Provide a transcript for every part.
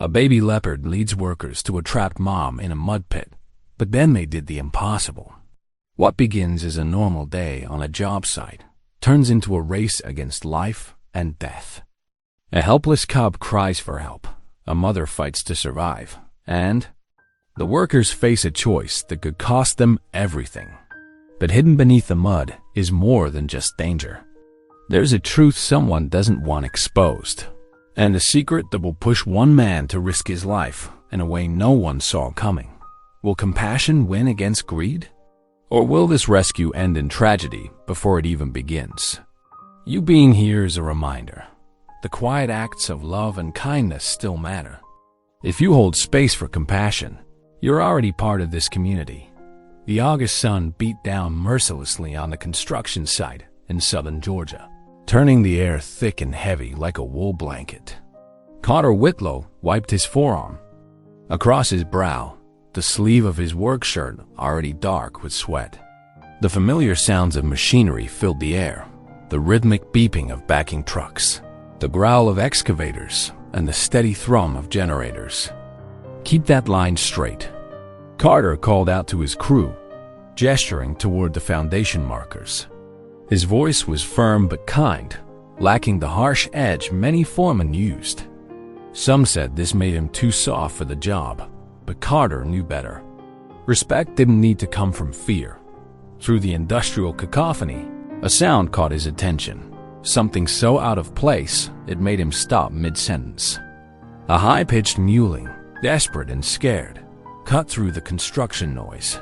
A baby leopard leads workers to a trapped mom in a mud pit, but then they did the impossible. What begins as a normal day on a job site turns into a race against life and death. A helpless cub cries for help, a mother fights to survive, and the workers face a choice that could cost them everything. But hidden beneath the mud is more than just danger. There's a truth someone doesn't want exposed, and a secret that will push one man to risk his life in a way no one saw coming. Will compassion win against greed? Or will this rescue end in tragedy before it even begins? You being here is a reminder. The quiet acts of love and kindness still matter. If you hold space for compassion, you're already part of this community. The August sun beat down mercilessly on the construction site in southern Georgia, turning the air thick and heavy like a wool blanket. Carter Whitlow wiped his forearm. Across his brow, the sleeve of his work shirt already dark with sweat. The familiar sounds of machinery filled the air, the rhythmic beeping of backing trucks, the growl of excavators, and the steady thrum of generators. "Keep that line straight," Carter called out to his crew, gesturing toward the foundation markers. His voice was firm but kind, lacking the harsh edge many foremen used. Some said this made him too soft for the job, but Carter knew better. Respect didn't need to come from fear. Through the industrial cacophony, a sound caught his attention, something so out of place it made him stop mid-sentence. A high-pitched mewling, desperate and scared, cut through the construction noise.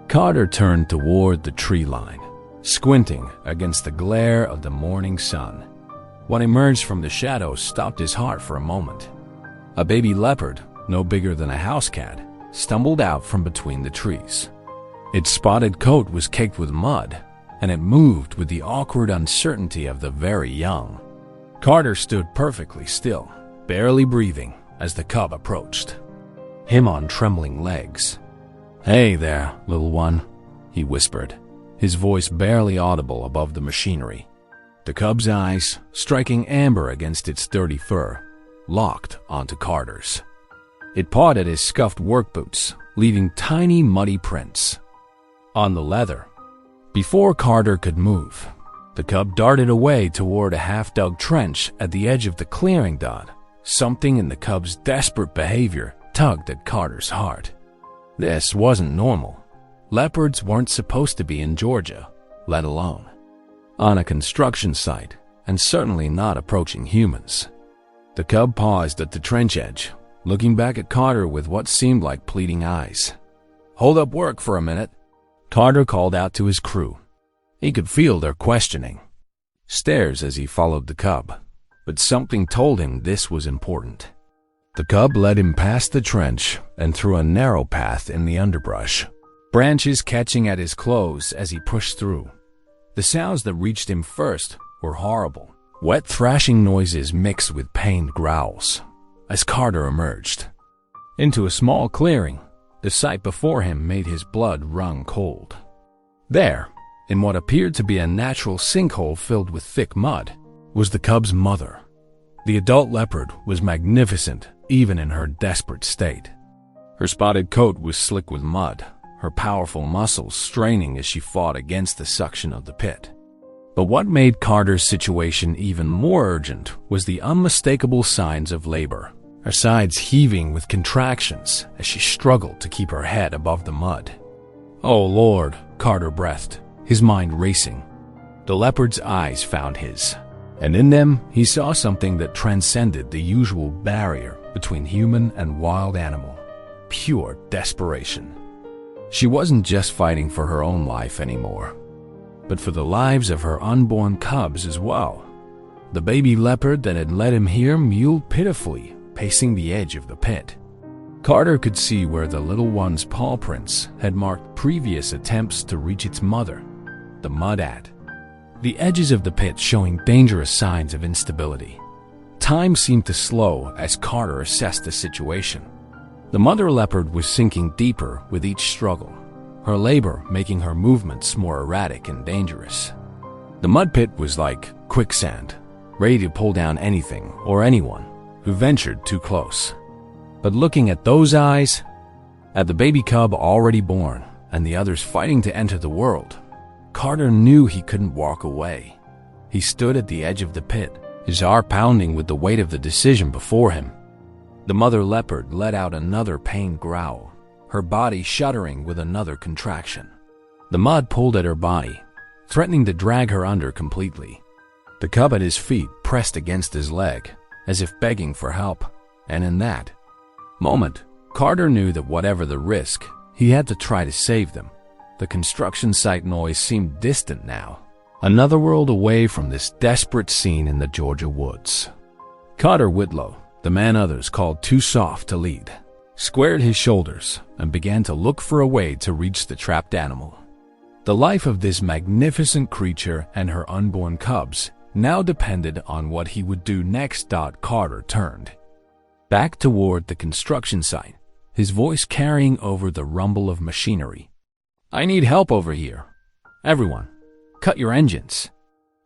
Carter turned toward the tree line, squinting against the glare of the morning sun. What emerged from the shadows stopped his heart for a moment. A baby leopard, no bigger than a house cat, stumbled out from between the trees. Its spotted coat was caked with mud, and it moved with the awkward uncertainty of the very young. Carter stood perfectly still, barely breathing, as the cub approached, him on trembling legs. "Hey there, little one," he whispered, his voice barely audible above the machinery. The cub's eyes, striking amber against its dirty fur, locked onto Carter's. It pawed at his scuffed work boots, leaving tiny muddy prints on the leather. Before Carter could move, the cub darted away toward a half-dug trench at the edge of the clearing dot. Something in the cub's desperate behavior tugged at Carter's heart. This wasn't normal. Leopards weren't supposed to be in Georgia, let alone on a construction site, and certainly not approaching humans. The cub paused at the trench edge, looking back at Carter with what seemed like pleading eyes. "Hold up work for a minute," Carter called out to his crew. He could feel their questioning stares as he followed the cub, but something told him this was important. The cub led him past the trench and through a narrow path in the underbrush, branches catching at his clothes as he pushed through. The sounds that reached him first were horrible, wet thrashing noises mixed with pained growls. As Carter emerged into a small clearing, the sight before him made his blood run cold. There, in what appeared to be a natural sinkhole filled with thick mud, was the cub's mother. The adult leopard was magnificent even in her desperate state. Her spotted coat was slick with mud, her powerful muscles straining as she fought against the suction of the pit. But what made Carter's situation even more urgent was the unmistakable signs of labor, her sides heaving with contractions as she struggled to keep her head above the mud. "Oh Lord," Carter breathed, his mind racing. The leopard's eyes found his, and in them he saw something that transcended the usual barrier between human and wild animal: pure desperation. She wasn't just fighting for her own life anymore, but for the lives of her unborn cubs as well. The baby leopard that had led him here mewed pitifully, pacing the edge of the pit. Carter could see where the little one's paw prints had marked previous attempts to reach its mother, the mud ad. The edges of the pit showing dangerous signs of instability. Time seemed to slow as Carter assessed the situation. The mother leopard was sinking deeper with each struggle, her labor making her movements more erratic and dangerous. The mud pit was like quicksand, ready to pull down anything or anyone who ventured too close. But looking at those eyes, at the baby cub already born and the others fighting to enter the world, Carter knew he couldn't walk away. He stood at the edge of the pit, his heart pounding with the weight of the decision before him. The mother leopard let out another pained growl, her body shuddering with another contraction. The mud pulled at her body, threatening to drag her under completely. The cub at his feet pressed against his leg, as if begging for help, and in that moment, Carter knew that whatever the risk, he had to try to save them. The construction site noise seemed distant now, another world away from this desperate scene in the Georgia woods. Carter Whitlow, the man others called too soft to lead, squared his shoulders and began to look for a way to reach the trapped animal. The life of this magnificent creature and her unborn cubs now depended on what he would do next. Carter turned back toward the construction site, his voice carrying over the rumble of machinery. "I need help over here. Everyone, cut your engines."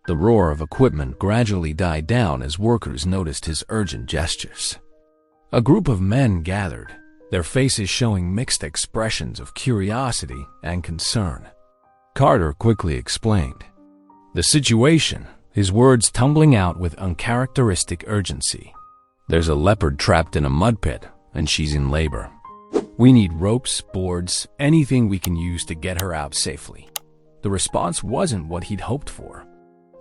The roar of equipment gradually died down as workers noticed his urgent gestures. A group of men gathered, their faces showing mixed expressions of curiosity and concern. Carter quickly explained the situation, his words tumbling out with uncharacteristic urgency. "There's a leopard trapped in a mud pit, and she's in labor. We need ropes, boards, anything we can use to get her out safely." The response wasn't what he'd hoped for.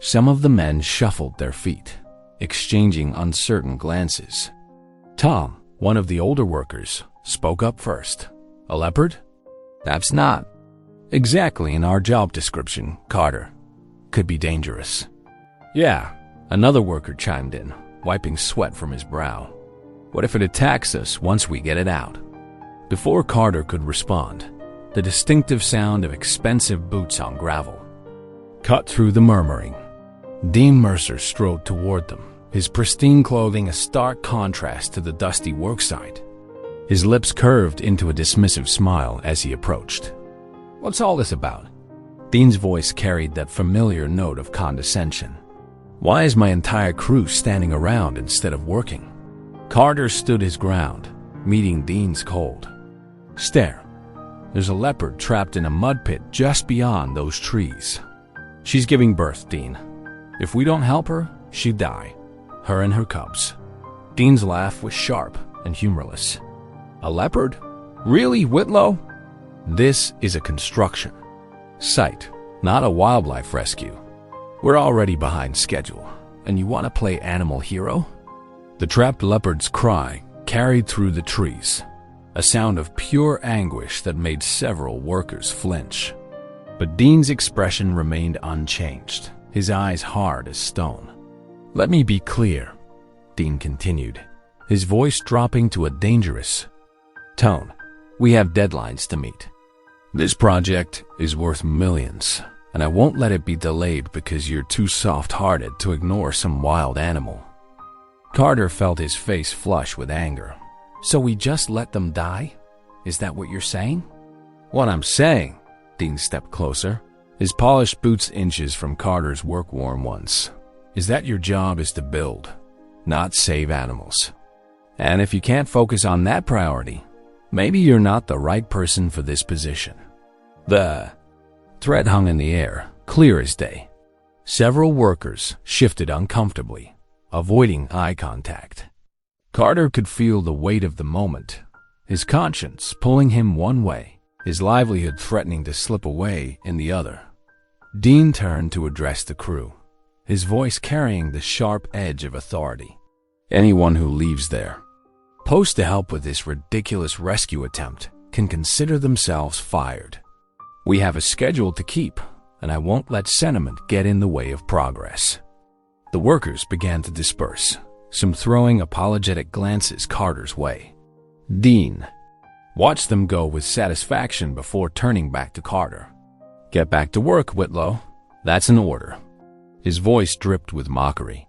Some of the men shuffled their feet, exchanging uncertain glances. Tom, one of the older workers, spoke up first. "A leopard? That's not exactly in our job description, Carter. Could be dangerous." "Yeah," another worker chimed in, wiping sweat from his brow. "What if it attacks us once we get it out?" Before Carter could respond, the distinctive sound of expensive boots on gravel cut through the murmuring. Dean Mercer strode toward them, his pristine clothing a stark contrast to the dusty worksite. His lips curved into a dismissive smile as he approached. "What's all this about?" Dean's voice carried that familiar note of condescension. "Why is my entire crew standing around instead of working?" Carter stood his ground, meeting Dean's cold stare. "There's a leopard trapped in a mud pit just beyond those trees. She's giving birth, Dean. If we don't help her, she'd die. Her and her cubs." Dean's laugh was sharp and humorless. "A leopard? Really, Whitlow? This is a construction site, not a wildlife rescue. We're already behind schedule, and you want to play animal hero?" The trapped leopard's cry carried through the trees, a sound of pure anguish that made several workers flinch. But Dean's expression remained unchanged, his eyes hard as stone. "Let me be clear," Dean continued, his voice dropping to a dangerous tone. "We have deadlines to meet. This project is worth millions, and I won't let it be delayed because you're too soft-hearted to ignore some wild animal." Carter felt his face flush with anger. "So we just let them die? Is that what you're saying?" "What I'm saying," Dean stepped closer, his polished boots inches from Carter's work-worn ones, "is that your job is to build, not save animals. And if you can't focus on that priority, maybe you're not the right person for this position." The threat hung in the air, clear as day. Several workers shifted uncomfortably, avoiding eye contact. Carter could feel the weight of the moment, his conscience pulling him one way, his livelihood threatening to slip away in the other. Dean turned to address the crew, his voice carrying the sharp edge of authority. "Anyone who leaves their post to help with this ridiculous rescue attempt can consider themselves fired. We have a schedule to keep, and I won't let sentiment get in the way of progress." The workers began to disperse, some throwing apologetic glances Carter's way. Dean watched them go with satisfaction before turning back to Carter. "Get back to work, Whitlow. That's an order." His voice dripped with mockery.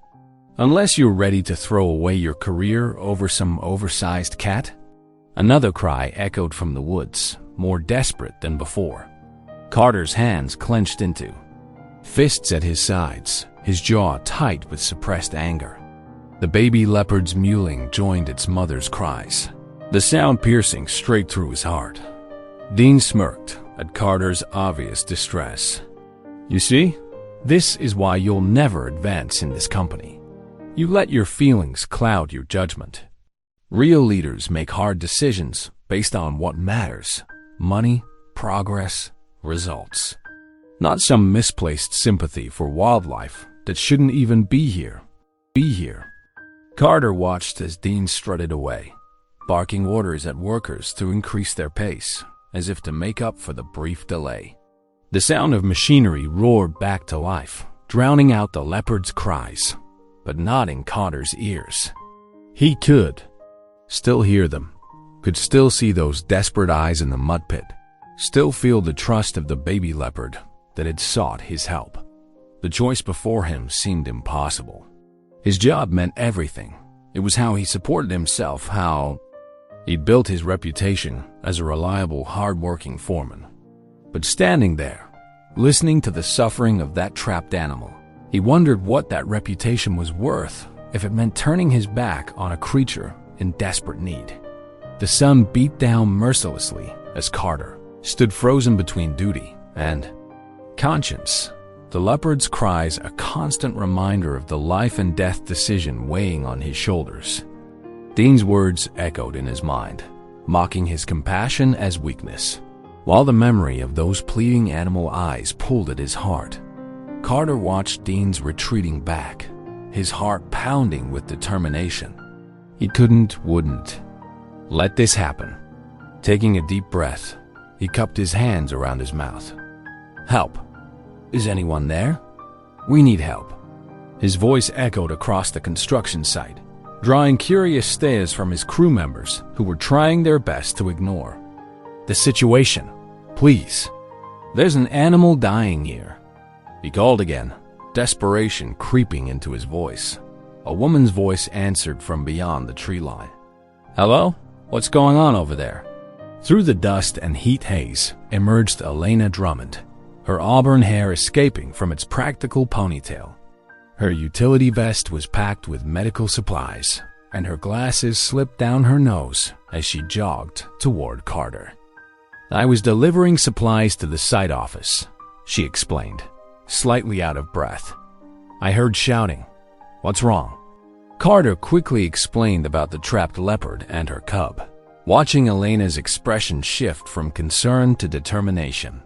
"Unless you're ready to throw away your career over some oversized cat?" Another cry echoed from the woods, more desperate than before. Carter's hands clenched into fists at his sides, his jaw tight with suppressed anger. The baby leopard's mewling joined its mother's cries, the sound piercing straight through his heart. Dean smirked at Carter's obvious distress. You see, this is why you'll never advance in this company. You let your feelings cloud your judgment. Real leaders make hard decisions based on what matters: money, progress, results. Not some misplaced sympathy for wildlife that shouldn't even be here. Carter watched as Dean strutted away, barking orders at workers to increase their pace, as if to make up for the brief delay. The sound of machinery roared back to life, drowning out the leopard's cries, but not in Carter's ears. He could still hear them, could still see those desperate eyes in the mud pit, still feel the trust of the baby leopard that had sought his help. The choice before him seemed impossible. His job meant everything. It was how he supported himself, how he'd built his reputation as a reliable, hard-working foreman. But standing there, listening to the suffering of that trapped animal, he wondered what that reputation was worth if it meant turning his back on a creature in desperate need. The sun beat down mercilessly as Carter stood frozen between duty and conscience, the leopard's cries a constant reminder of the life and death decision weighing on his shoulders. Dean's words echoed in his mind, mocking his compassion as weakness, while the memory of those pleading animal eyes pulled at his heart. Carter watched Dean's retreating back, his heart pounding with determination. He wouldn't let this happen. Taking a deep breath, he cupped his hands around his mouth. Help! Is anyone there? We need help. His voice echoed across the construction site, drawing curious stares from his crew members who were trying their best to ignore the situation. Please. There's an animal dying here. He called again, desperation creeping into his voice. A woman's voice answered from beyond the tree line. Hello? What's going on over there? Through the dust and heat haze emerged Elena Drummond, her auburn hair escaping from its practical ponytail. Her utility vest was packed with medical supplies, and her glasses slipped down her nose as she jogged toward Carter. I was delivering supplies to the site office, she explained, slightly out of breath. I heard shouting. What's wrong? Carter quickly explained about the trapped leopard and her cub, watching Elena's expression shift from concern to determination.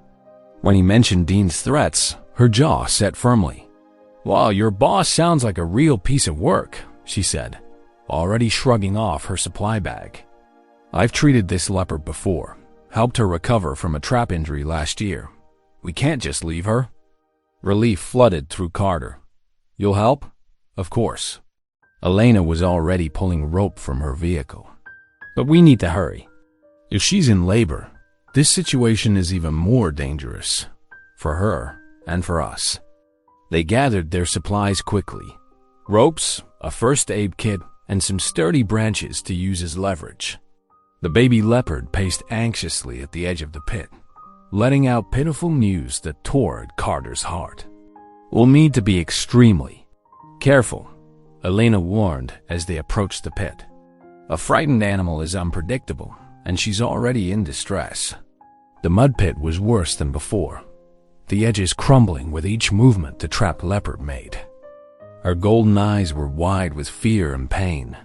When he mentioned Dean's threats, her jaw set firmly. Wow, your boss sounds like a real piece of work, she said, already shrugging off her supply bag. I've treated this leopard before, helped her recover from a trap injury last year. We can't just leave her. Relief flooded through Carter. You'll help? Of course. Elena was already pulling rope from her vehicle. But we need to hurry. If she's in labor, this situation is even more dangerous. For her and for us. They gathered their supplies quickly. Ropes, a first aid kit, and some sturdy branches to use as leverage. The baby leopard paced anxiously at the edge of the pit, letting out pitiful mews that tore at Carter's heart. We'll need to be extremely careful, Elena warned as they approached the pit. A frightened animal is unpredictable, and she's already in distress. The mud pit was worse than before, the edges crumbling with each movement the trapped leopard made. Her golden eyes were wide with fear and pain.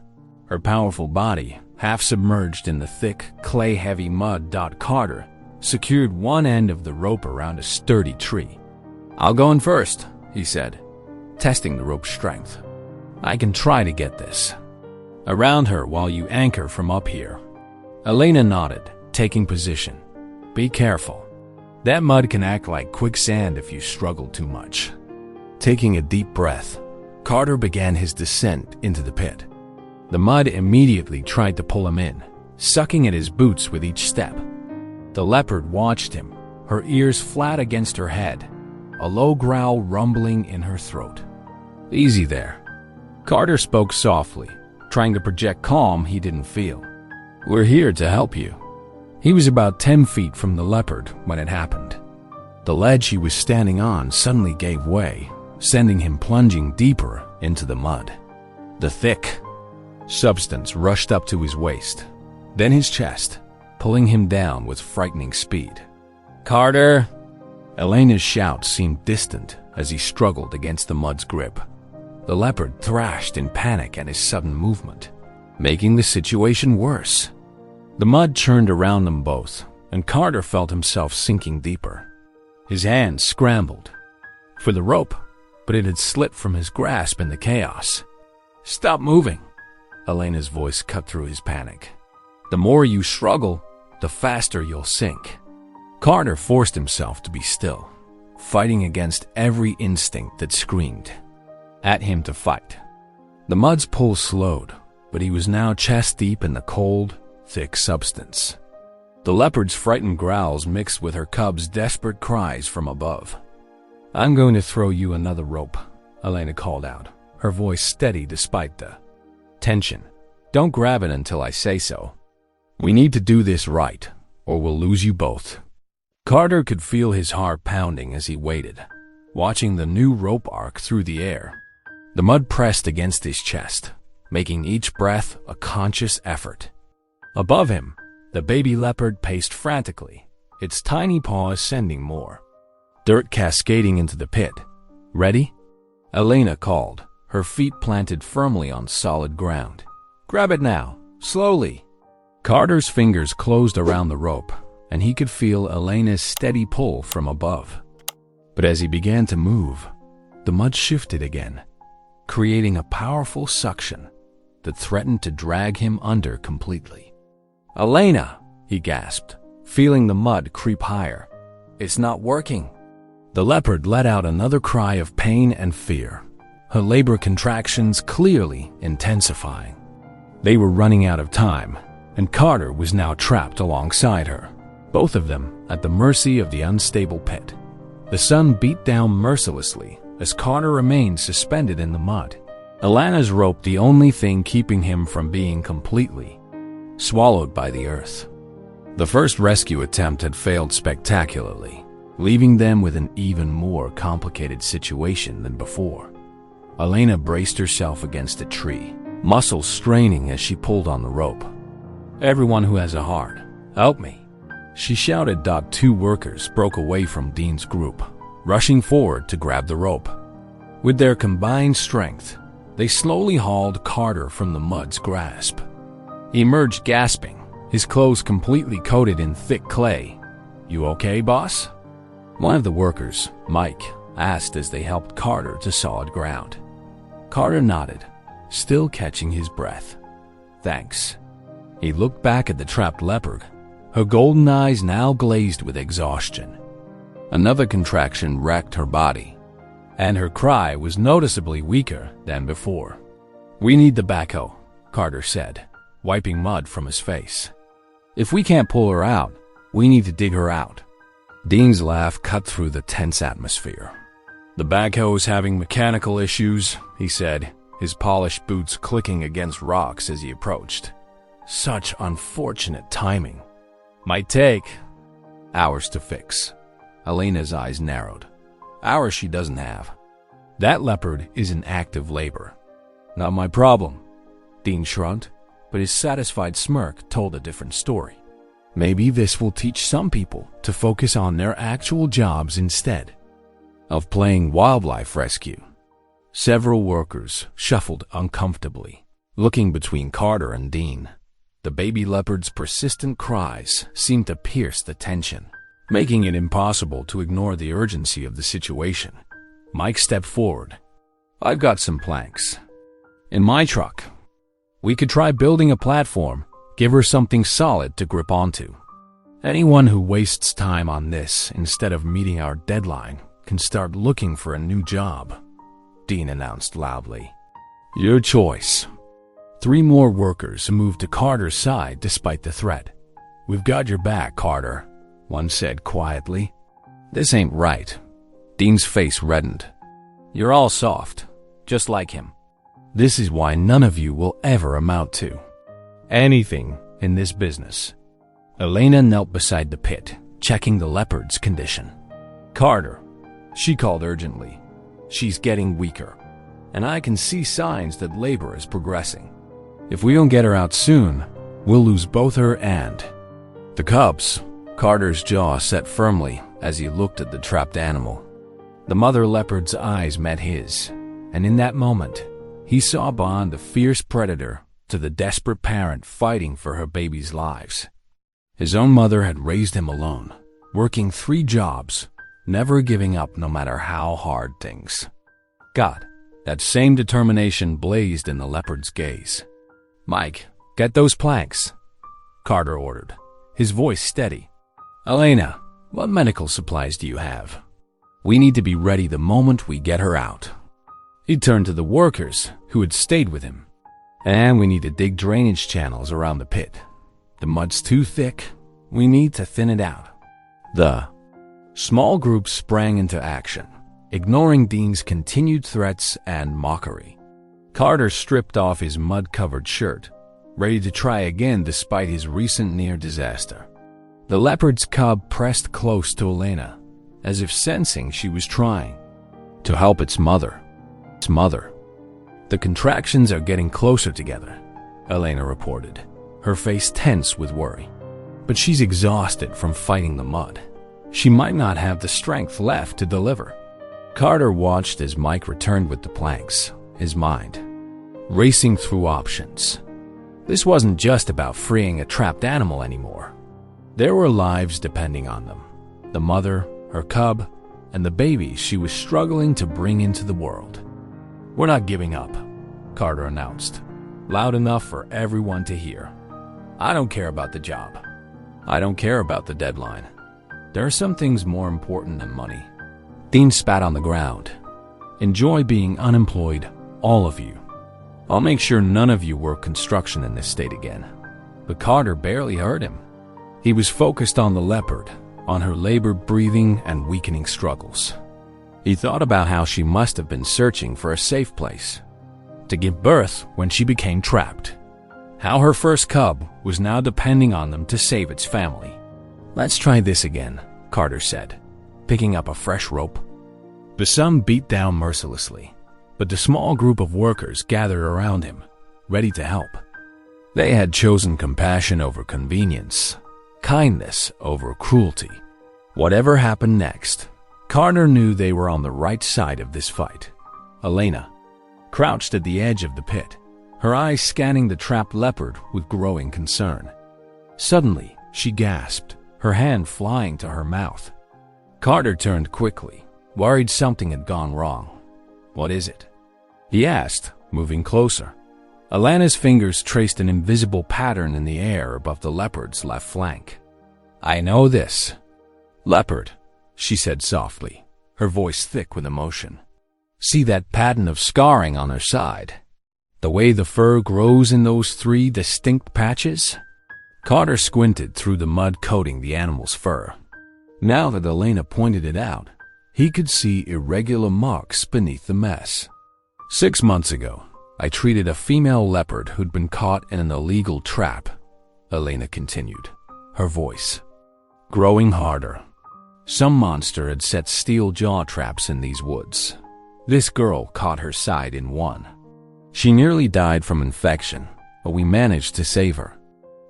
Her powerful body, half submerged in the thick, clay-heavy mud. Carter secured one end of the rope around a sturdy tree. I'll go in first, he said, testing the rope's strength. I can try to get this around her while you anchor from up here. Elena nodded, taking position. Be careful. That mud can act like quicksand if you struggle too much. Taking a deep breath, Carter began his descent into the pit. The mud immediately tried to pull him in, sucking at his boots with each step. The leopard watched him, her ears flat against her head, a low growl rumbling in her throat. Easy there. Carter spoke softly, trying to project calm he didn't feel. We're here to help you. He was about 10 feet from the leopard when it happened. The ledge he was standing on suddenly gave way, sending him plunging deeper into the mud. The thick substance rushed up to his waist, then his chest, pulling him down with frightening speed. "Carter!" Elena's shout seemed distant as he struggled against the mud's grip. The leopard thrashed in panic at his sudden movement, making the situation worse. The mud churned around them both, and Carter felt himself sinking deeper. His hands scrambled for the rope, but it had slipped from his grasp in the chaos. "Stop moving!" Elena's voice cut through his panic. "The more you struggle, the faster you'll sink." Carter forced himself to be still, fighting against every instinct that screamed at him to fight. The mud's pull slowed, but he was now chest-deep in the cold, thick substance. The leopard's frightened growls mixed with her cub's desperate cries from above. "I'm going to throw you another rope," Elena called out, her voice steady despite the tension. "Don't grab it until I say so. We need to do this right, or we'll lose you both." Carter could feel his heart pounding as he waited, watching the new rope arc through the air. The mud pressed against his chest, making each breath a conscious effort. Above him, the baby leopard paced frantically, its tiny paws sending more dirt cascading into the pit. "Ready?" Elena called, her feet planted firmly on solid ground. "Grab it now, slowly." Carter's fingers closed around the rope, and he could feel Elena's steady pull from above. But as he began to move, the mud shifted again, creating a powerful suction that threatened to drag him under completely. "Elena!" he gasped, feeling the mud creep higher. "It's not working." The leopard let out another cry of pain and fear, her labor contractions clearly intensifying. They were running out of time, and Carter was now trapped alongside her, both of them at the mercy of the unstable pit. The sun beat down mercilessly as Carter remained suspended in the mud, Elena's rope the only thing keeping him from being completely swallowed by the earth. The first rescue attempt had failed spectacularly, leaving them with an even more complicated situation than before. Elena braced herself against a tree, muscles straining as she pulled on the rope. "Everyone who has a heart, help me," she shouted. Two workers broke away from Dean's group, rushing forward to grab the rope. With their combined strength, they slowly hauled Carter from the mud's grasp. He emerged gasping, his clothes completely coated in thick clay. "You okay, boss?" One of the workers, Mike, asked as they helped Carter to solid ground. Carter nodded, still catching his breath. "Thanks." He looked back at the trapped leopard, her golden eyes now glazed with exhaustion. Another contraction wrecked her body, and her cry was noticeably weaker than before. "We need the backhoe," Carter said, wiping mud from his face. "If we can't pull her out, we need to dig her out." Dean's laugh cut through the tense atmosphere. "The backhoe's having mechanical issues," he said, his polished boots clicking against rocks as he approached. "Such unfortunate timing. Might take hours to fix." Elena's eyes narrowed. "Hours she doesn't have. That leopard is in active labor." "Not my problem." Dean shrugged, but his satisfied smirk told a different story. Maybe this will teach some people to focus on their actual jobs instead of playing wildlife rescue. Several workers shuffled uncomfortably, looking between Carter and Dean. The baby leopard's persistent cries seemed to pierce the tension, making it impossible to ignore the urgency of the situation. Mike stepped forward. "I've got some planks in my truck. We could try building a platform, give her something solid to grip onto. Anyone who wastes time on this instead of meeting our deadline can start looking for a new job," Dean announced loudly. "Your choice." 3 more workers moved to Carter's side despite the threat. "We've got your back, Carter," one said quietly. "This ain't right." Dean's face reddened. "You're all soft, just like him. This is why none of you will ever amount to anything in this business." Elena knelt beside the pit, checking the leopard's condition. "Carter," she called urgently. "She's getting weaker, and I can see signs that labor is progressing. If we don't get her out soon, We'll lose both her and the cubs. Carter's jaw set firmly as he looked at the trapped animal. The mother leopard's eyes met his, and in that moment, he saw beyond the fierce predator to the desperate parent fighting for her baby's lives. His own mother had raised him alone, working 3 jobs, never giving up no matter how hard things got. That same determination blazed in the leopard's gaze. "Mike, get those planks," Carter ordered, his voice steady. "Elena, what medical supplies do you have? We need to be ready the moment we get her out." He turned to the workers who had stayed with him. "And we need to dig drainage channels around the pit. The mud's too thick. We need to thin it out." The small group sprang into action, ignoring Dean's continued threats and mockery. Carter stripped off his mud-covered shirt, ready to try again despite his recent near disaster. The leopard's cub pressed close to Elena, as if sensing she was trying to help its mother. "The contractions are getting closer together," Elena reported, her face tense with worry. "But she's exhausted from fighting the mud. She might not have the strength left to deliver." Carter watched as Mike returned with the planks, his mind racing through options. This wasn't just about freeing a trapped animal anymore. There were lives depending on them. The mother, her cub, and the baby she was struggling to bring into the world. "We're not giving up," Carter announced, loud enough for everyone to hear. "I don't care about the job. I don't care about the deadline. There are some things more important than money." Dean spat on the ground. "Enjoy being unemployed, all of you. I'll make sure none of you work construction in this state again." But Carter barely heard him. He was focused on the leopard, on her labored breathing and weakening struggles. He thought about how she must have been searching for a safe place to give birth when she became trapped. How her first cub was now depending on them to save its family. "Let's try this again," Carter said, picking up a fresh rope. The sun beat down mercilessly, but the small group of workers gathered around him, ready to help. They had chosen compassion over convenience, kindness over cruelty. Whatever happened next, Carter knew they were on the right side of this fight. Elena crouched at the edge of the pit, her eyes scanning the trapped leopard with growing concern. Suddenly, she gasped, her hand flying to her mouth. Carter turned quickly, worried something had gone wrong. "What is it?" he asked, moving closer. Elena's fingers traced an invisible pattern in the air above the leopard's left flank. "I know this. Leopard," she said softly, her voice thick with emotion. "See that pattern of scarring on her side? The way the fur grows in those 3 distinct patches?" Carter squinted through the mud coating the animal's fur. Now that Elena pointed it out, he could see irregular marks beneath the mess. "6 months ago, I treated a female leopard who'd been caught in an illegal trap," Elena continued, her voice growing harder. "Some monster had set steel jaw traps in these woods. This girl caught her side in one. She nearly died from infection, but we managed to save her.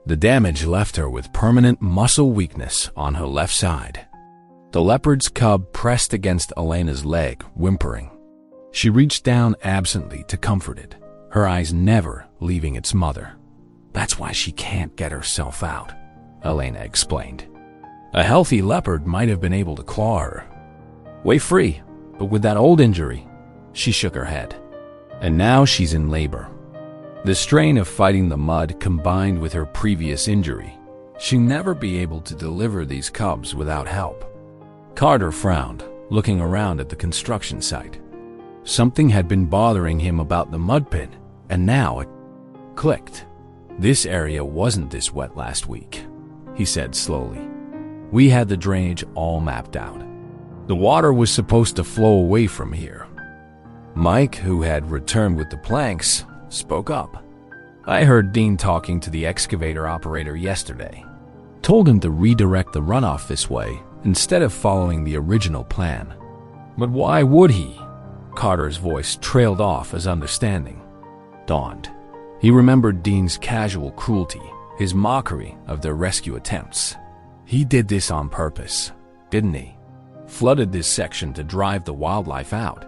The damage left her with permanent muscle weakness on her left side." The leopard's cub pressed against Elena's leg, whimpering. She reached down absently to comfort it, her eyes never leaving its mother. "That's why she can't get herself out," Elena explained. "A healthy leopard might have been able to claw her way free, but with that old injury," she shook her head. "And now she's in labor. The strain of fighting the mud combined with her previous injury, she'd never be able to deliver these cubs without help." Carter frowned, looking around at the construction site. Something had been bothering him about the mud pit, and now it clicked. "This area wasn't this wet last week," he said slowly. "We had the drainage all mapped out. The water was supposed to flow away from here." Mike, who had returned with the planks, spoke up. "I heard Dean talking to the excavator operator yesterday. Told him to redirect the runoff this way instead of following the original plan." "But why would he?" Carter's voice trailed off as understanding dawned. He remembered Dean's casual cruelty, his mockery of their rescue attempts. He did this on purpose, didn't he? Flooded this section to drive the wildlife out.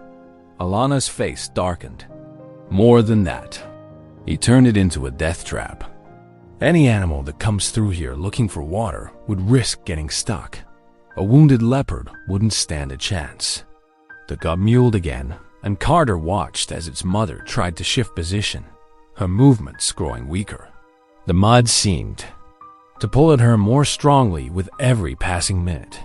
Alana's face darkened. More than that, he turned it into a death trap. Any animal that comes through here looking for water would risk getting stuck. A wounded leopard wouldn't stand a chance. The cub mewed again, and Carter watched as its mother tried to shift position, her movements growing weaker. The mud seemed to pull at her more strongly with every passing minute.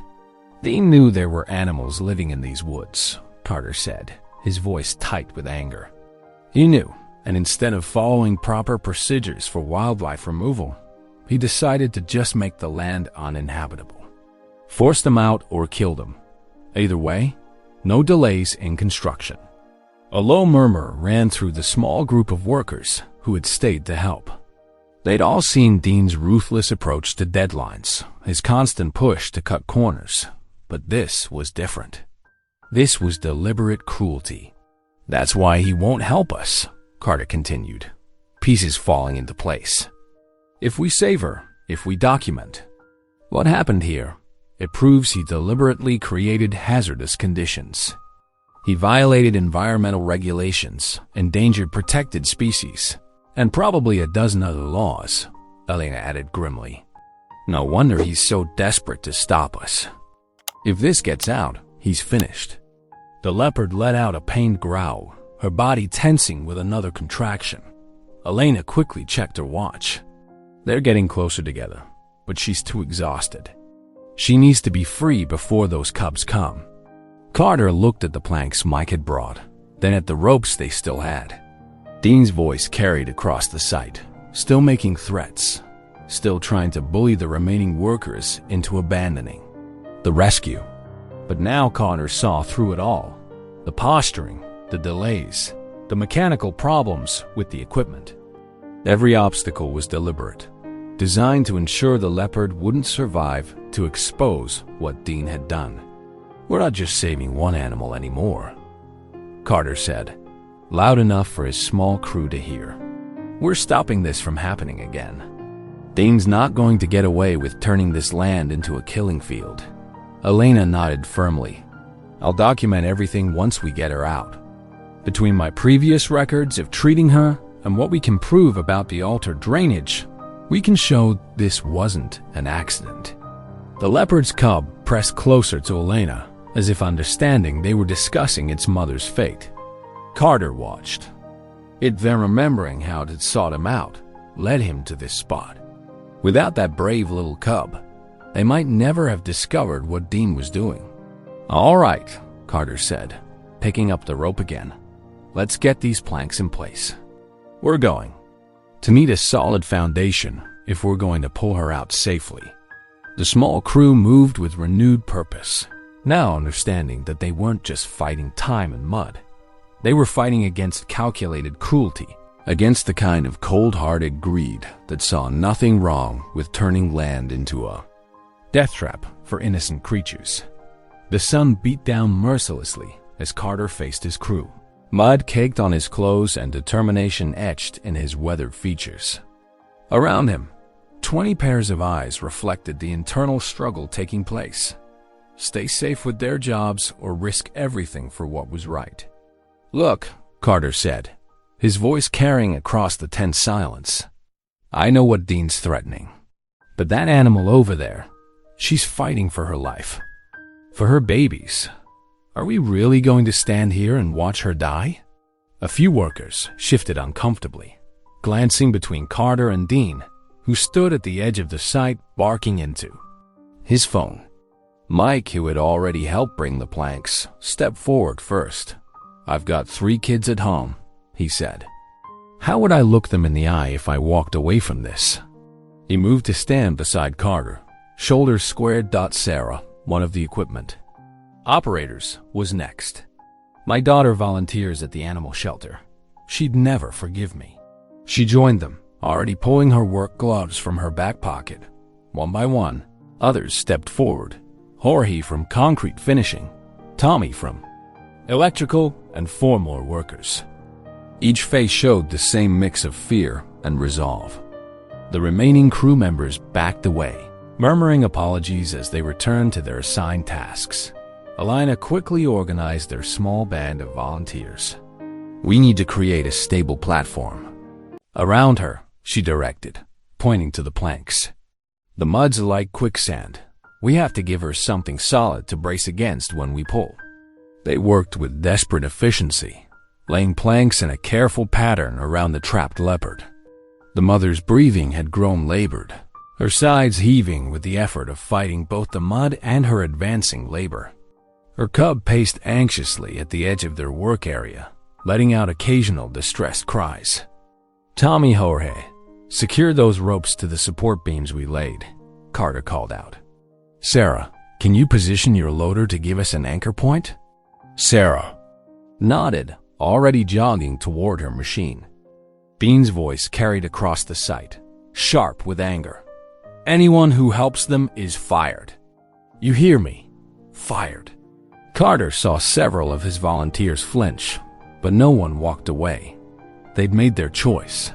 Dean knew there were animals living in these woods, Carter said, his voice tight with anger. He knew, and instead of following proper procedures for wildlife removal, he decided to just make the land uninhabitable. Force them out or kill them. Either way, no delays in construction. A low murmur ran through the small group of workers who had stayed to help. They'd all seen Dean's ruthless approach to deadlines, his constant push to cut corners, but this was different. This was deliberate cruelty. That's why he won't help us, Carter continued, pieces falling into place. If we save her, if we document what happened here, it proves he deliberately created hazardous conditions. He violated environmental regulations, endangered protected species, and probably a dozen other laws, Elena added grimly. No wonder he's so desperate to stop us. If this gets out, he's finished. The leopard let out a pained growl, her body tensing with another contraction. Elena quickly checked her watch. They're getting closer together, but she's too exhausted. She needs to be free before those cubs come. Carter looked at the planks Mike had brought, then at the ropes they still had. Dean's voice carried across the site, still making threats, still trying to bully the remaining workers into abandoning the rescue. But now Carter saw through it all. The posturing, the delays, the mechanical problems with the equipment. Every obstacle was deliberate, designed to ensure the leopard wouldn't survive to expose what Dean had done. We're not just saving one animal anymore, Carter said, loud enough for his small crew to hear. We're stopping this from happening again. Dean's not going to get away with turning this land into a killing field. Elena nodded firmly. I'll document everything once we get her out. Between my previous records of treating her and what we can prove about the altered drainage, we can show this wasn't an accident. The leopard's cub pressed closer to Elena, as if understanding they were discussing its mother's fate. Carter watched. It then remembering how it had sought him out, led him to this spot. Without that brave little cub, they might never have discovered what Dean was doing. All right, Carter said, picking up the rope again. Let's get these planks in place. We're going to need a solid foundation if we're going to pull her out safely. The small crew moved with renewed purpose, now understanding that they weren't just fighting time and mud. They were fighting against calculated cruelty, against the kind of cold-hearted greed that saw nothing wrong with turning land into a death trap for innocent creatures. The sun beat down mercilessly as Carter faced his crew. Mud caked on his clothes and determination etched in his weathered features. Around him, 20 pairs of eyes reflected the internal struggle taking place. Stay safe with their jobs or risk everything for what was right. Look, Carter said, his voice carrying across the tense silence. I know what Dean's threatening. But that animal over there, she's fighting for her life. For her babies. Are we really going to stand here and watch her die? A few workers shifted uncomfortably, glancing between Carter and Dean, who stood at the edge of the site barking into his phone. Mike, who had already helped bring the planks, stepped forward first. I've got 3 kids at home, he said. How would I look them in the eye if I walked away from this? He moved to stand beside Carter, shoulders squared. Sarah, one of the equipment operators, was next. My daughter volunteers at the animal shelter. She'd never forgive me. She joined them, already pulling her work gloves from her back pocket. One by one, others stepped forward. Jorge from concrete finishing, Tommy from electrical, and 4 more workers. Each face showed the same mix of fear and resolve. The remaining crew members backed away, murmuring apologies as they returned to their assigned tasks. Elena quickly organized their small band of volunteers. "We need to create a stable platform." "Around her," she directed, pointing to the planks. "The mud's like quicksand. We have to give her something solid to brace against when we pull." They worked with desperate efficiency, laying planks in a careful pattern around the trapped leopard. The mother's breathing had grown labored, her sides heaving with the effort of fighting both the mud and her advancing labor. Her cub paced anxiously at the edge of their work area, letting out occasional distressed cries. "Tommy Jorge, secure those ropes to the support beams we laid," Carter called out. "Sarah, can you position your loader to give us an anchor point?" Sarah nodded, already jogging toward her machine. Bean's voice carried across the site, sharp with anger. "Anyone who helps them is fired. You hear me? Fired." Carter saw several of his volunteers flinch, but no one walked away. They'd made their choice.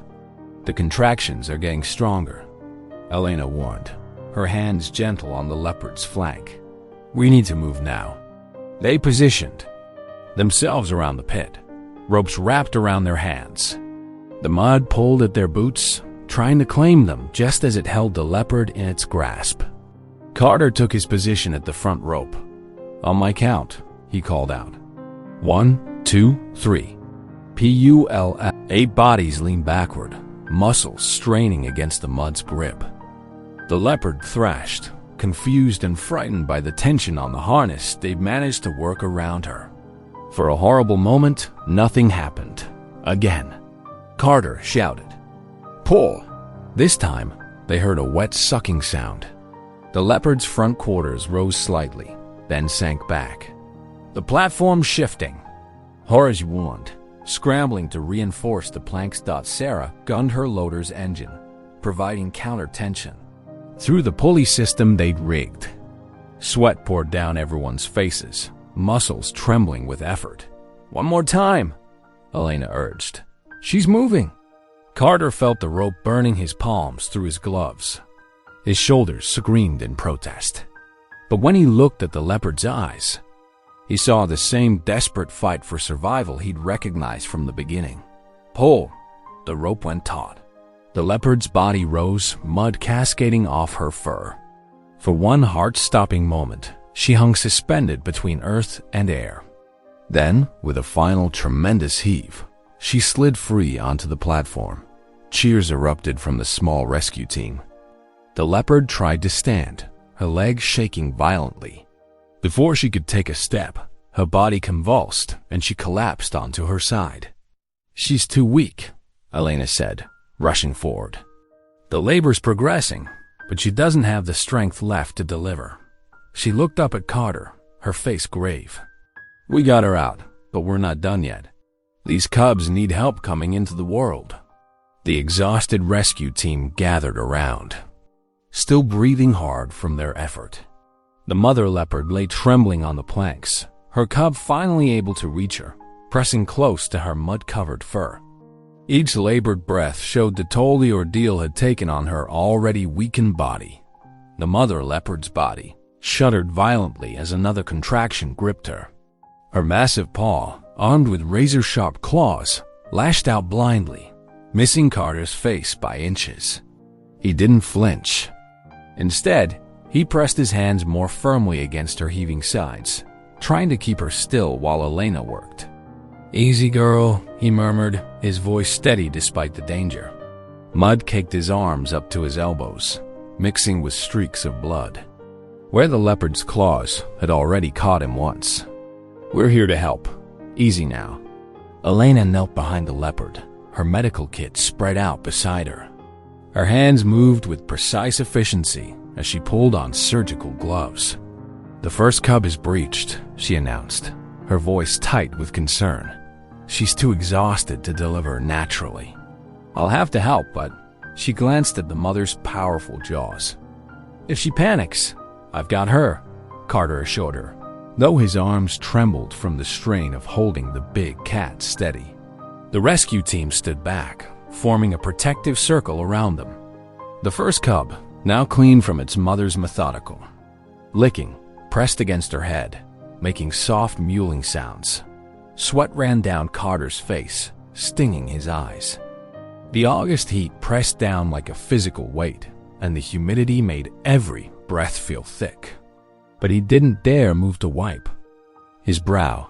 "The contractions are getting stronger," Elena warned, her hands gentle on the leopard's flank. "We need to move now." They positioned themselves around the pit, ropes wrapped around their hands. The mud pulled at their boots, trying to claim them just as it held the leopard in its grasp. Carter took his position at the front rope. "On my count," he called out. 1, 2, 3. PULL. 8 bodies leaned backward, muscles straining against the mud's grip. The leopard thrashed, confused and frightened by the tension on the harness. They'd managed to work around her. For a horrible moment, nothing happened. Again, Carter shouted, "Pull!" This time, they heard a wet sucking sound. The leopard's front quarters rose slightly, then sank back. The platform shifting. Jorge warned, scrambling to reinforce the planks. Sarah gunned her loader's engine, providing counter-tension. Through the pulley system they'd rigged. Sweat poured down everyone's faces, muscles trembling with effort. "One more time," Elena urged. "She's moving." Carter felt the rope burning his palms through his gloves. His shoulders screamed in protest. But when he looked at the leopard's eyes, he saw the same desperate fight for survival he'd recognized from the beginning. "Pull!" The rope went taut. The leopard's body rose, mud cascading off her fur. For one heart-stopping moment, she hung suspended between earth and air. Then, with a final tremendous heave, she slid free onto the platform. Cheers erupted from the small rescue team. The leopard tried to stand, her legs shaking violently. Before she could take a step, her body convulsed and she collapsed onto her side. "She's too weak," Elena said, rushing forward. "The labor's progressing, but she doesn't have the strength left to deliver." She looked up at Carter, her face grave. "We got her out, but we're not done yet. These cubs need help coming into the world." The exhausted rescue team gathered around, still breathing hard from their effort. The mother leopard lay trembling on the planks, her cub finally able to reach her, pressing close to her mud-covered fur. Each labored breath showed the toll the ordeal had taken on her already weakened body. The mother leopard's body shuddered violently as another contraction gripped her. Her massive paw, armed with razor-sharp claws, lashed out blindly, missing Carter's face by inches. He didn't flinch. Instead, he pressed his hands more firmly against her heaving sides, trying to keep her still while Elena worked. "Easy, girl," he murmured, his voice steady despite the danger. Mud caked his arms up to his elbows, mixing with streaks of blood, where the leopard's claws had already caught him once. "We're here to help. Easy now." Elena knelt behind the leopard, her medical kit spread out beside her. Her hands moved with precise efficiency as she pulled on surgical gloves. "The first cub is breached," she announced, her voice tight with concern. "She's too exhausted to deliver naturally. I'll have to help, but..." She glanced at the mother's powerful jaws. "If she panics, I've got her," Carter assured her, though his arms trembled from the strain of holding the big cat steady. The rescue team stood back, forming a protective circle around them. The first cub, now clean from its mother's methodical licking, pressed against her head, making soft mewling sounds. Sweat ran down Carter's face, stinging his eyes. The August heat pressed down like a physical weight, and the humidity made every breath feel thick. But he didn't dare move to wipe. His brow,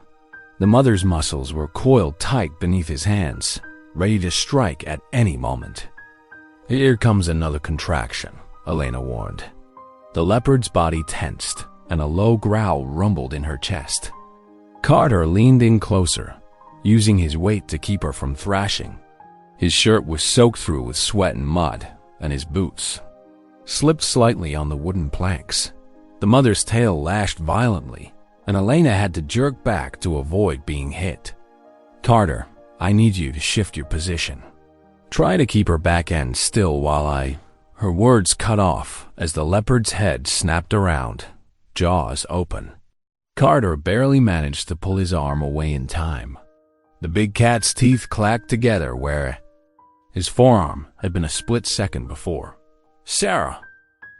the mother's muscles were coiled tight beneath his hands, ready to strike at any moment. Here comes another contraction, Elena warned. The leopard's body tensed, and a low growl rumbled in her chest. Carter leaned in closer, using his weight to keep her from thrashing. His shirt was soaked through with sweat and mud, and his boots slipped slightly on the wooden planks. The mother's tail lashed violently, and Elena had to jerk back to avoid being hit. Carter, I need you to shift your position. Try to keep her back end still while I... Her words cut off as the leopard's head snapped around, jaws open. Carter barely managed to pull his arm away in time. The big cat's teeth clacked together where his forearm had been a split second before. Sarah!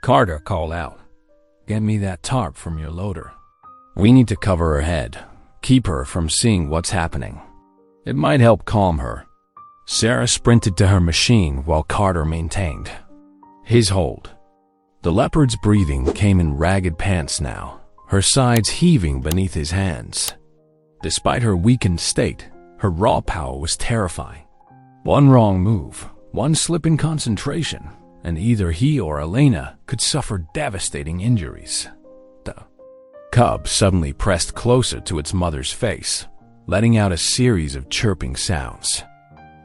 Carter called out. Get me that tarp from your loader. We need to cover her head, keep her from seeing what's happening. It might help calm her. Sarah sprinted to her machine while Carter maintained his hold. The leopard's breathing came in ragged pants now, her sides heaving beneath his hands. Despite her weakened state, her raw power was terrifying. One wrong move, one slip in concentration, and either he or Elena could suffer devastating injuries. The cub suddenly pressed closer to its mother's face, letting out a series of chirping sounds.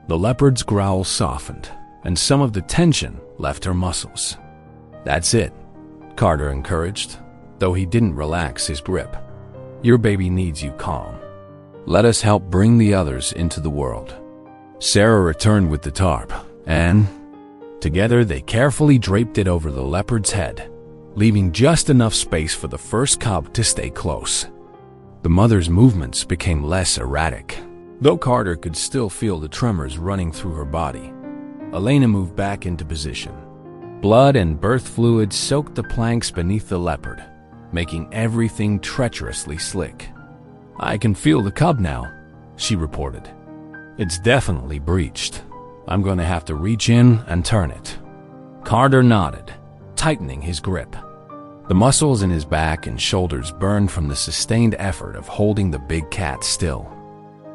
The leopard's growl softened, and some of the tension left her muscles. That's it, Carter encouraged, though he didn't relax his grip. Your baby needs you calm. Let us help bring the others into the world. Sarah returned with the tarp, and together they carefully draped it over the leopard's head, leaving just enough space for the first cub to stay close. The mother's movements became less erratic, though Carter could still feel the tremors running through her body. Elena moved back into position. Blood and birth fluid soaked the planks beneath the leopard, making everything treacherously slick. I can feel the cub now, she reported. It's definitely breached. I'm going to have to reach in and turn it. Carter nodded, tightening his grip. The muscles in his back and shoulders burned from the sustained effort of holding the big cat still.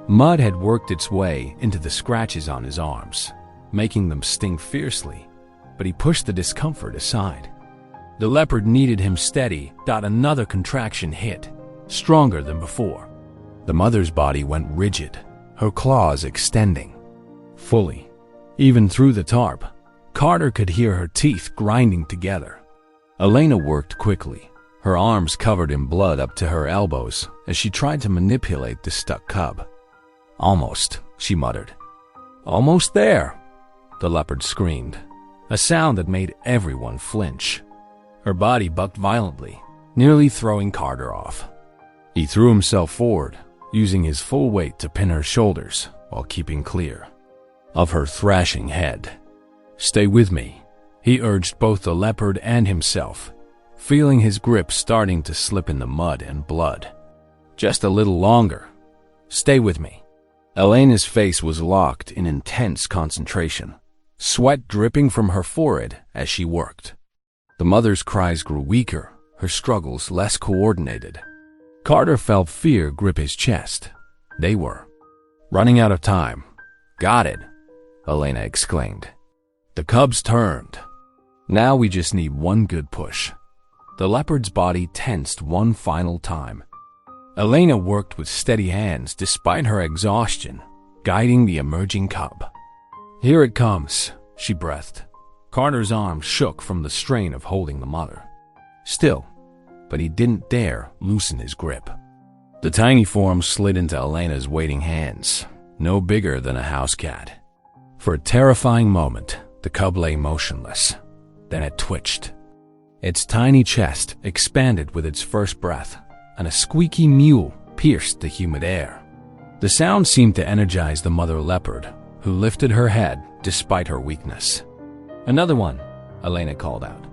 Mud had worked its way into the scratches on his arms, making them sting fiercely, but he pushed the discomfort aside. The leopard needed him steady. Another contraction hit, stronger than before. The mother's body went rigid, her claws extending fully. Even through the tarp, Carter could hear her teeth grinding together. Elena worked quickly, her arms covered in blood up to her elbows as she tried to manipulate the stuck cub. Almost, she muttered. Almost there, the leopard screamed, a sound that made everyone flinch. Her body bucked violently, nearly throwing Carter off. He threw himself forward, using his full weight to pin her shoulders while keeping clear of her thrashing head. Stay with me, he urged both the leopard and himself, feeling his grip starting to slip in the mud and blood. Just a little longer. Stay with me. Elena's face was locked in intense concentration, sweat dripping from her forehead as she worked. The mother's cries grew weaker, her struggles less coordinated. Carter felt fear grip his chest. They were running out of time. Got it, Elena exclaimed. The cubs turned. Now we just need one good push. The leopard's body tensed one final time. Elena worked with steady hands despite her exhaustion, guiding the emerging cub. Here it comes, she breathed. Carter's arms shook from the strain of holding the mother. Still, but he didn't dare loosen his grip. The tiny form slid into Elena's waiting hands, no bigger than a house cat. For a terrifying moment, the cub lay motionless. Then it twitched. Its tiny chest expanded with its first breath, and a squeaky mew pierced the humid air. The sound seemed to energize the mother leopard, who lifted her head despite her weakness. Another one, Elena called out.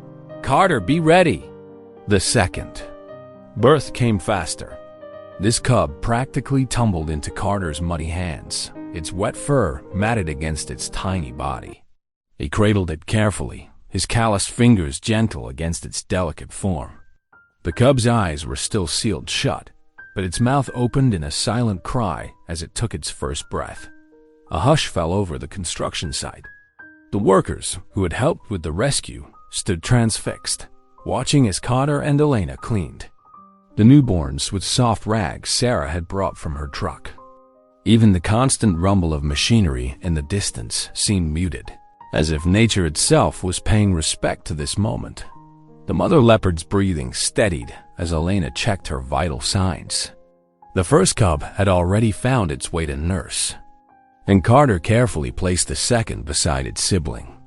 "Carter, be ready!" The second. Birth came faster. This cub practically tumbled into Carter's muddy hands, its wet fur matted against its tiny body. He cradled it carefully, his calloused fingers gentle against its delicate form. The cub's eyes were still sealed shut, but its mouth opened in a silent cry as it took its first breath. A hush fell over the construction site. The workers, who had helped with the rescue, stood transfixed, watching as Carter and Elena cleaned the newborns with soft rags Sarah had brought from her truck. Even the constant rumble of machinery in the distance seemed muted, as if nature itself was paying respect to this moment. The mother leopard's breathing steadied as Elena checked her vital signs. The first cub had already found its way to nurse, and Carter carefully placed the second beside its sibling.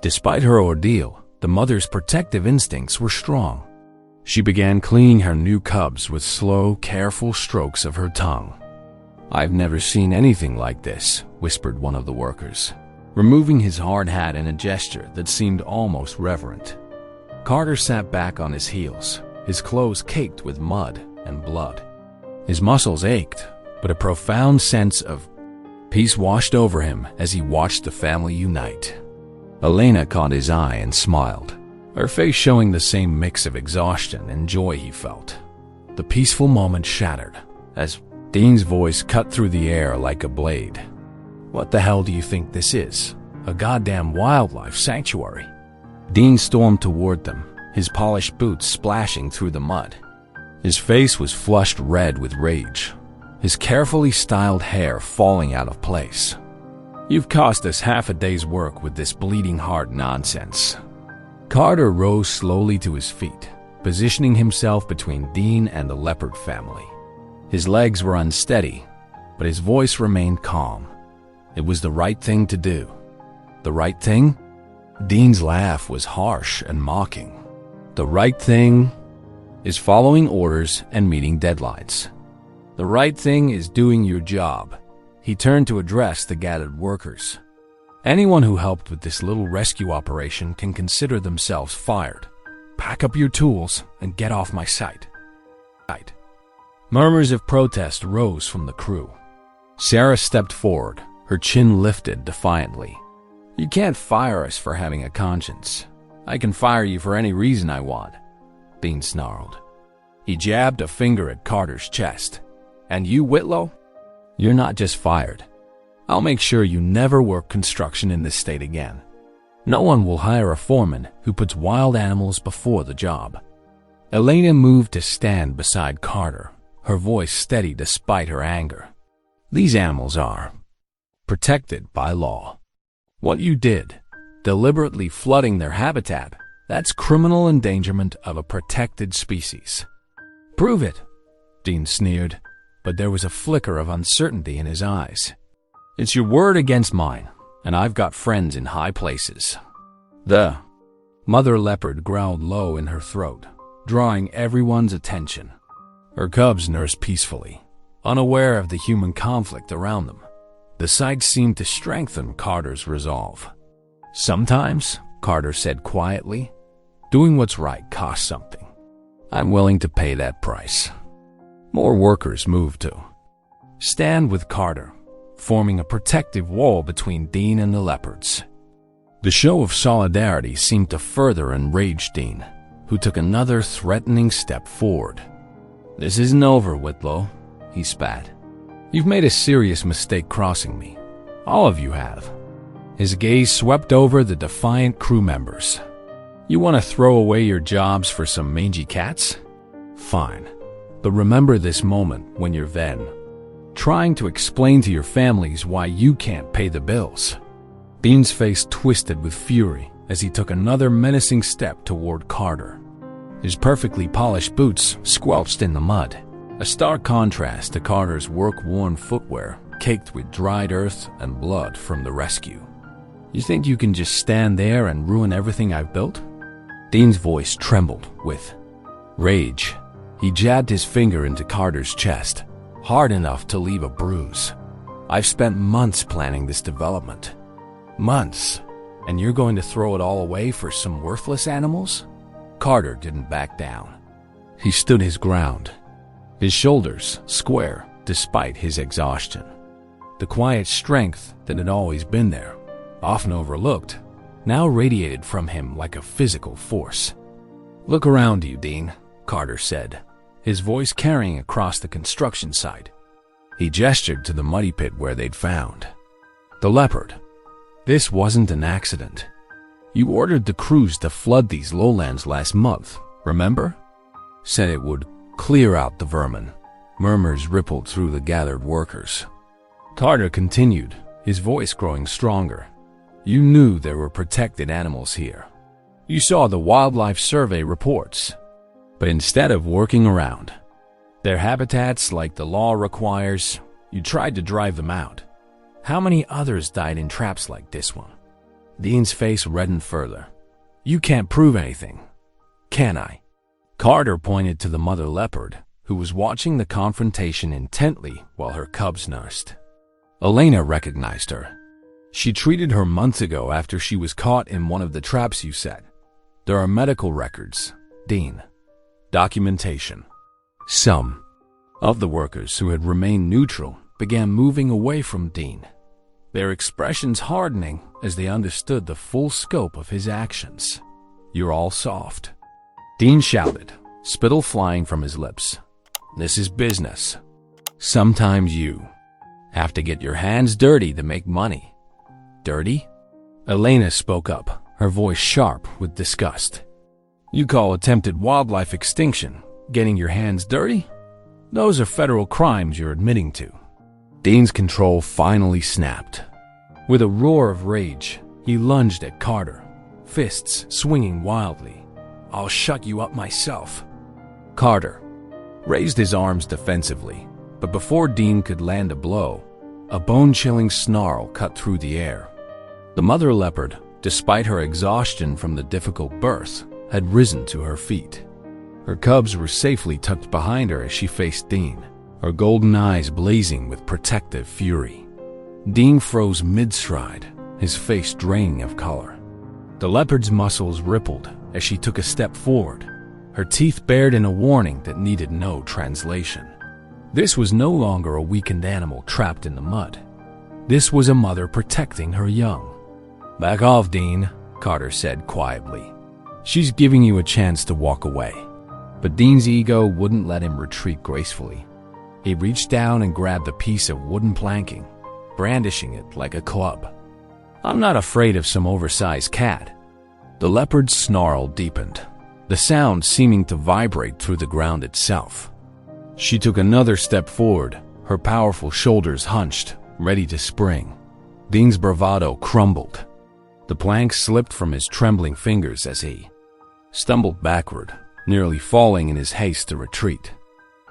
Despite her ordeal, the mother's protective instincts were strong. She began cleaning her new cubs with slow, careful strokes of her tongue. "I've never seen anything like this," whispered one of the workers, removing his hard hat in a gesture that seemed almost reverent. Carter sat back on his heels, his clothes caked with mud and blood. His muscles ached, but a profound sense of peace washed over him as he watched the family unite. Elena caught his eye and smiled, her face showing the same mix of exhaustion and joy he felt. The peaceful moment shattered as Dean's voice cut through the air like a blade. "What the hell do you think this is? A goddamn wildlife sanctuary?" Dean stormed toward them, his polished boots splashing through the mud. His face was flushed red with rage, his carefully styled hair falling out of place. "You've cost us half a day's work with this bleeding heart nonsense." Carter rose slowly to his feet, positioning himself between Dean and the leopard family. His legs were unsteady, but his voice remained calm. It was the right thing to do. The right thing? Dean's laugh was harsh and mocking. The right thing is following orders and meeting deadlines. The right thing is doing your job. He turned to address the gathered workers. Anyone who helped with this little rescue operation can consider themselves fired. Pack up your tools and get off my site. Murmurs of protest rose from the crew. Sarah stepped forward, her chin lifted defiantly. "You can't fire us for having a conscience. I can fire you for any reason I want," Dean snarled. He jabbed a finger at Carter's chest. "And you, Whitlow? You're not just fired. I'll make sure you never work construction in this state again. No one will hire a foreman who puts wild animals before the job." Elena moved to stand beside Carter, her voice steady despite her anger. "These animals are protected by law. What you did, deliberately flooding their habitat, that's criminal endangerment of a protected species." "Prove it," Dean sneered, but there was a flicker of uncertainty in his eyes. "It's your word against mine, and I've got friends in high places." The mother leopard growled low in her throat, drawing everyone's attention. Her cubs nursed peacefully, unaware of the human conflict around them. The sight seemed to strengthen Carter's resolve. "Sometimes," Carter said quietly, "doing what's right costs something. I'm willing to pay that price." More workers moved to stand with Carter, forming a protective wall between Dean and the leopards. The show of solidarity seemed to further enrage Dean, who took another threatening step forward. "This isn't over, Whitlow," he spat. "You've made a serious mistake crossing me. All of you have." His gaze swept over the defiant crew members. "You want to throw away your jobs for some mangy cats? Fine. But remember this moment when you're then trying to explain to your families why you can't pay the bills." Dean's face twisted with fury as he took another menacing step toward Carter. His perfectly polished boots squelched in the mud, a stark contrast to Carter's work-worn footwear caked with dried earth and blood from the rescue. "You think you can just stand there and ruin everything I've built?" Dean's voice trembled with rage. He jabbed his finger into Carter's chest, hard enough to leave a bruise. "I've spent months planning this development. Months. And you're going to throw it all away for some worthless animals? Carter didn't back down. He stood his ground, his shoulders square despite his exhaustion. The quiet strength that had always been there, often overlooked, now radiated from him like a physical force. "Look around you, Dean," Carter said, his voice carrying across the construction site. He gestured to the muddy pit where they'd found the Leopard. "This wasn't an accident. You ordered the crews to flood these lowlands last month, remember? Said it would clear out the vermin." Murmurs rippled through the gathered workers. Carter continued, his voice growing stronger. "You knew there were protected animals here. You saw the Wildlife Survey reports. But instead of working around their habitats like the law requires, you tried to drive them out. How many others died in traps like this one?" Dean's face reddened further. "You can't prove anything, can I?" Carter pointed to the mother leopard, who was watching the confrontation intently while her cubs nursed. Elena recognized her. "She treated her months ago after she was caught in one of the traps you set. There are medical records, Dean. Documentation." Some of the workers who had remained neutral began moving away from Dean, their expressions hardening as they understood the full scope of his actions. "You're all soft," Dean shouted, spittle flying from his lips. "This is business. Sometimes you have to get your hands dirty to make money." "Dirty?" Elena spoke up, her voice sharp with disgust. "You call attempted wildlife extinction getting your hands dirty? Those are federal crimes you're admitting to." Dean's control finally snapped. With a roar of rage, he lunged at Carter, fists swinging wildly. "I'll shut you up myself." Carter raised his arms defensively, but before Dean could land a blow, a bone-chilling snarl cut through the air. The mother leopard, despite her exhaustion from the difficult birth, had risen to her feet. Her cubs were safely tucked behind her as she faced Dean, her golden eyes blazing with protective fury. Dean froze mid-stride, his face draining of color. The leopard's muscles rippled as she took a step forward, her teeth bared in a warning that needed no translation. This was no longer a weakened animal trapped in the mud. This was a mother protecting her young. "Back off, Dean," Carter said quietly. "She's giving you a chance to walk away." But Dean's ego wouldn't let him retreat gracefully. He reached down and grabbed a piece of wooden planking, brandishing it like a club. "I'm not afraid of some oversized cat." The leopard's snarl deepened, the sound seeming to vibrate through the ground itself. She took another step forward, her powerful shoulders hunched, ready to spring. Dean's bravado crumbled. The plank slipped from his trembling fingers as he stumbled backward, nearly falling in his haste to retreat.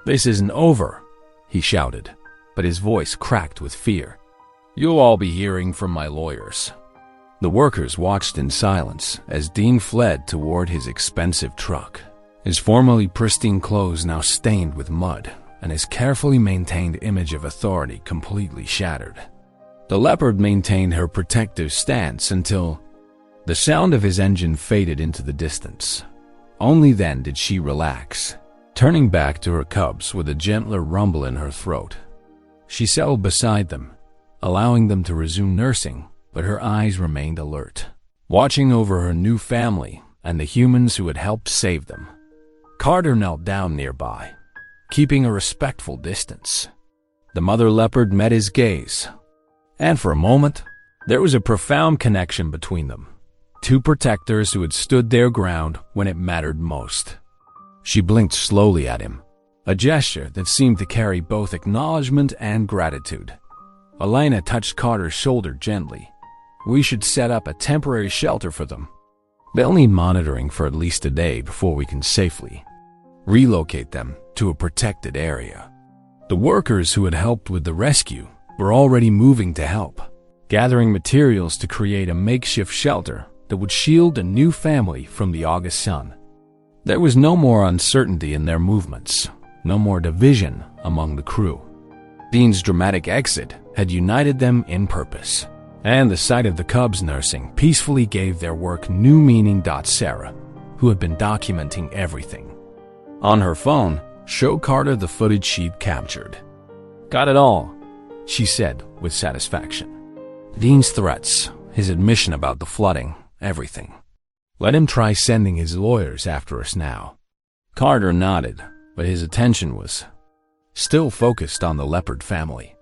"This isn't over," he shouted, but his voice cracked with fear. "You'll all be hearing from my lawyers." The workers watched in silence as Dean fled toward his expensive truck, his formerly pristine clothes now stained with mud, and his carefully maintained image of authority completely shattered. The leopard maintained her protective stance until the sound of his engine faded into the distance. Only then did she relax, turning back to her cubs with a gentler rumble in her throat. She settled beside them, allowing them to resume nursing, but her eyes remained alert, watching over her new family and the humans who had helped save them. Carter knelt down nearby, keeping a respectful distance. The mother leopard met his gaze, and for a moment, there was a profound connection between them. Two protectors who had stood their ground when it mattered most. She blinked slowly at him, a gesture that seemed to carry both acknowledgement and gratitude. Elena touched Carter's shoulder gently. "We should set up a temporary shelter for them. They'll need monitoring for at least a day before we can safely relocate them to a protected area." The workers who had helped with the rescue were already moving to help, gathering materials to create a makeshift shelter that would shield a new family from the August sun. There was no more uncertainty in their movements, no more division among the crew. Dean's dramatic exit had united them in purpose, And the sight of the cubs nursing peacefully gave their work new meaning. Sarah, who had been documenting everything, on her phone, showed Carter the footage she'd captured. "Got it all," she said with satisfaction. Dean's threats, his admission about the flooding, everything. "Let him try sending his lawyers after us now." Carter nodded, but his attention was still focused on the Leopard family.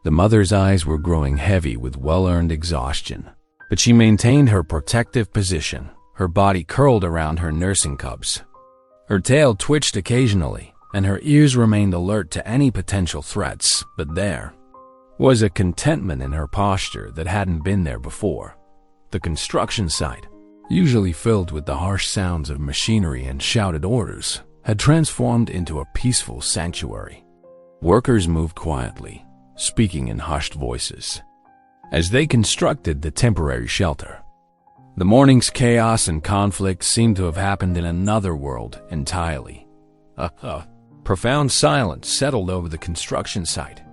The mother's eyes were growing heavy with well-earned exhaustion, but she maintained her protective position, her body curled around her nursing cubs. Her tail twitched occasionally, and her ears remained alert to any potential threats, but there was a contentment in her posture that hadn't been there before. The construction site, usually filled with the harsh sounds of machinery and shouted orders, had transformed into a peaceful sanctuary. Workers moved quietly, speaking in hushed voices, as they constructed the temporary shelter. The morning's chaos and conflict seemed to have happened in another world entirely. A profound silence settled over the construction site.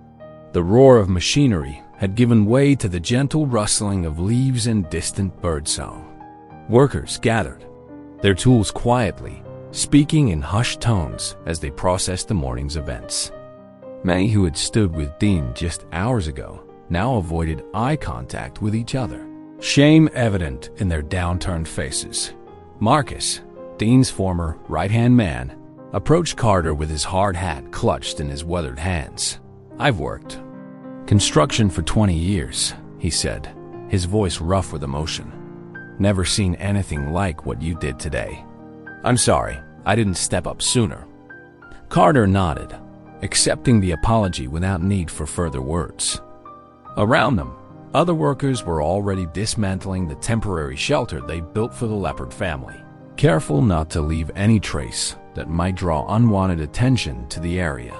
The roar of machinery had given way to the gentle rustling of leaves and distant birdsong. Workers gathered, their tools quietly, speaking in hushed tones as they processed the morning's events. Many who had stood with Dean just hours ago now avoided eye contact with each other, shame evident in their downturned faces. Marcus, Dean's former right-hand man, approached Carter with his hard hat clutched in his weathered hands. "I've worked construction for 20 years, he said, his voice rough with emotion. "Never seen anything like what you did today. I'm sorry, I didn't step up sooner." Carter nodded, accepting the apology without need for further words. Around them, other workers were already dismantling the temporary shelter they built for the Leopard family, careful not to leave any trace that might draw unwanted attention to the area.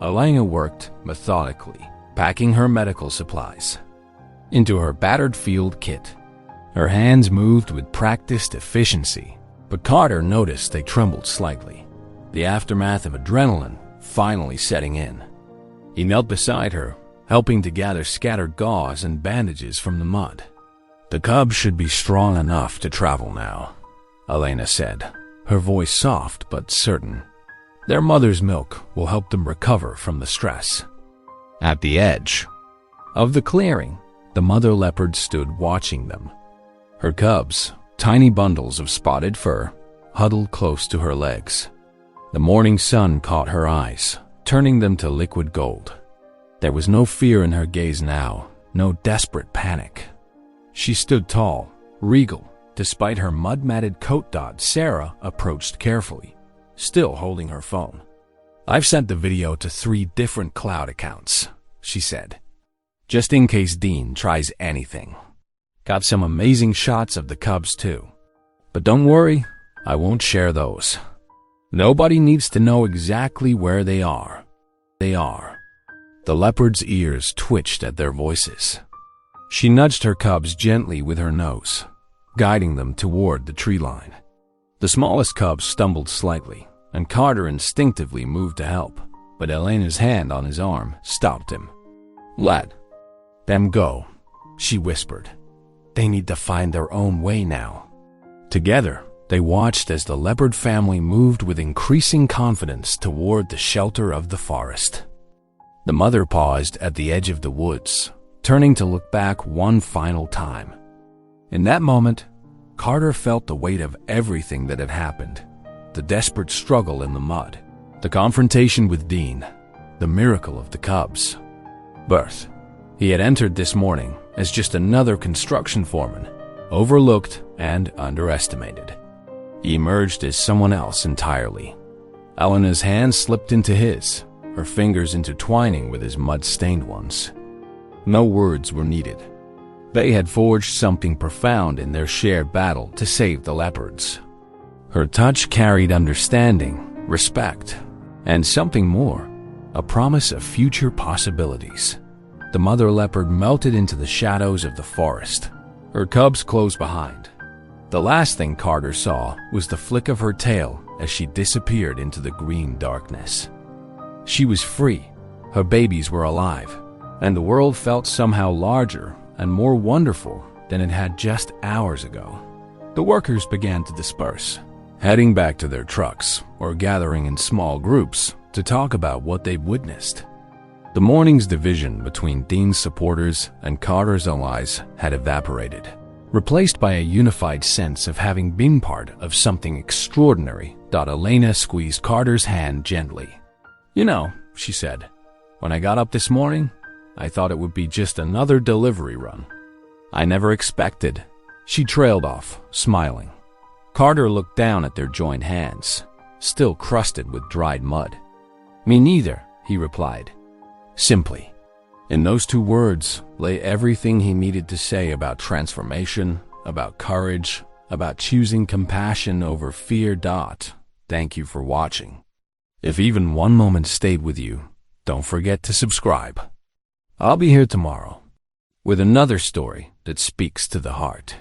Elena worked methodically, packing her medical supplies into her battered field kit. Her hands moved with practiced efficiency, but Carter noticed they trembled slightly, the aftermath of adrenaline finally setting in. He knelt beside her, helping to gather scattered gauze and bandages from the mud. "The cubs should be strong enough to travel now," Elena said, her voice soft but certain. "Their mother's milk will help them recover from the stress." At the edge of the clearing, the mother leopard stood watching them. Her cubs, tiny bundles of spotted fur, huddled close to her legs. The morning sun caught her eyes, turning them to liquid gold. There was no fear in her gaze now, no desperate panic. She stood tall, regal, despite her mud-matted coat. Sarah approached carefully, still holding her phone. "I've sent the video to 3 different cloud accounts," she said, "just in case Dean tries anything. Got some amazing shots of the cubs too. But don't worry, I won't share those. Nobody needs to know exactly where they are. They are." The leopard's ears twitched at their voices. She nudged her cubs gently with her nose, guiding them toward the tree line. The smallest cub stumbled slightly, and Carter instinctively moved to help, but Elena's hand on his arm stopped him. "Let them go," she whispered. "They need to find their own way now." Together, they watched as the leopard family moved with increasing confidence toward the shelter of the forest. The mother paused at the edge of the woods, turning to look back one final time. In that moment, Carter felt the weight of everything that had happened. The desperate struggle in the mud, the confrontation with Dean, the miracle of the cubs. Birth. He had entered this morning as just another construction foreman, overlooked and underestimated. He emerged as someone else entirely. Elena's hand slipped into his, her fingers intertwining with his mud-stained ones. No words were needed. They had forged something profound in their shared battle to save the leopards. Her touch carried understanding, respect, and something more, a promise of future possibilities. The mother leopard melted into the shadows of the forest, her cubs close behind. The last thing Carter saw was the flick of her tail as she disappeared into the green darkness. She was free, her babies were alive, and the world felt somehow larger and more wonderful than it had just hours ago. The workers began to disperse, heading back to their trucks or gathering in small groups to talk about what they'd witnessed. The morning's division between Dean's supporters and Carter's allies had evaporated, replaced by a unified sense of having been part of something extraordinary. Elena squeezed Carter's hand gently. "You know," she said, "when I got up this morning, I thought it would be just another delivery run. I never expected." She trailed off, smiling. Carter looked down at their joined hands, still crusted with dried mud. "Me neither," he replied. Simply. In those two words lay everything he needed to say about transformation, about courage, about choosing compassion over fear. Thank you for watching. If even one moment stayed with you, don't forget to subscribe. I'll be here tomorrow with another story that speaks to the heart.